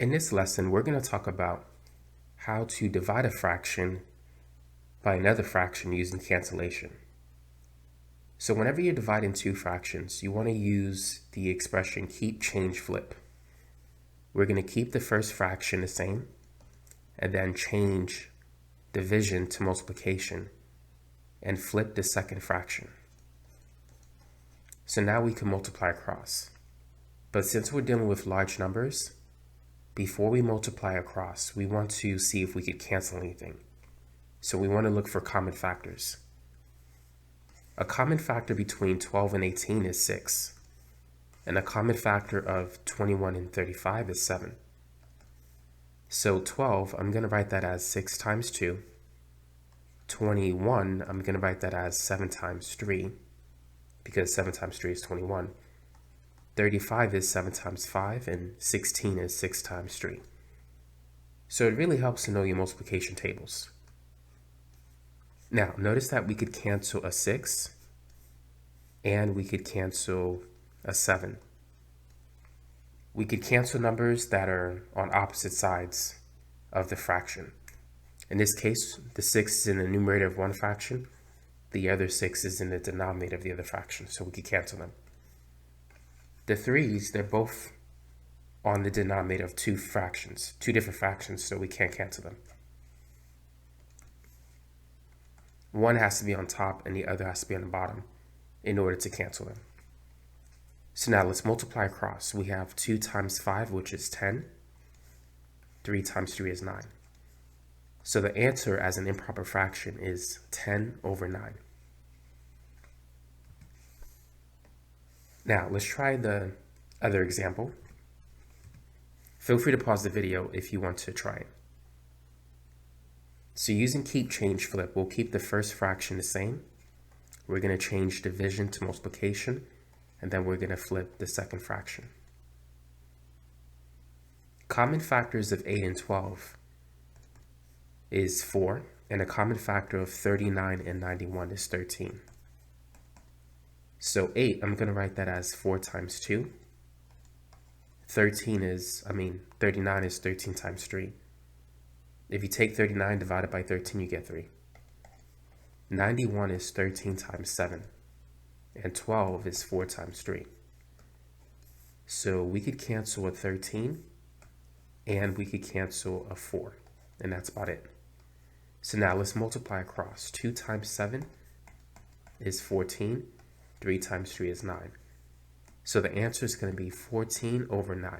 In this lesson, we're going to talk about how to divide a fraction by another fraction using cancellation. So whenever you're dividing two fractions, you want to use the expression keep, change, flip. We're going to keep the first fraction the same and then change division to multiplication and flip the second fraction. So now we can multiply across. But since we're dealing with large numbers, before we multiply across, we want to see if we could cancel anything. So we want to look for common factors. A common factor between 12 and 18 is 6. And a common factor of 21 and 35 is 7. So 12, I'm going to write that as 6 times 2. 21, I'm going to write that as 7 times 3, because 7 times 3 is 21. 35 is 7 times 5, and 16 is 6 times 3. So it really helps to know your multiplication tables. Now, notice that we could cancel a 6, and we could cancel a 7. We could cancel numbers that are on opposite sides of the fraction. In this case, the 6 is in the numerator of one fraction, the other 6 is in the denominator of the other fraction, so we could cancel them. The 3's, they're both on the denominator of two different fractions, so we can't cancel them. One has to be on top and the other has to be on the bottom in order to cancel them. So now let's multiply across. We have 2 times 5, which is 10. 3 times 3 is 9. So the answer as an improper fraction is 10 over 9. Now, let's try the other example. Feel free to pause the video if you want to try it. So using keep, change, flip, we'll keep the first fraction the same. We're going to change division to multiplication, and then we're going to flip the second fraction. Common factors of 8 and 12 is 4, and a common factor of 39 and 91 is 13. So 8, I'm going to write that as 4 times 2. 39 is 13 times 3. If you take 39 divided by 13, you get 3. 91 is 13 times 7. And 12 is 4 times 3. So we could cancel a 13, and we could cancel a 4. And that's about it. So now let's multiply across. 2 times 7 is 14. 3 times 3 is 9. So the answer is going to be 14 over 9.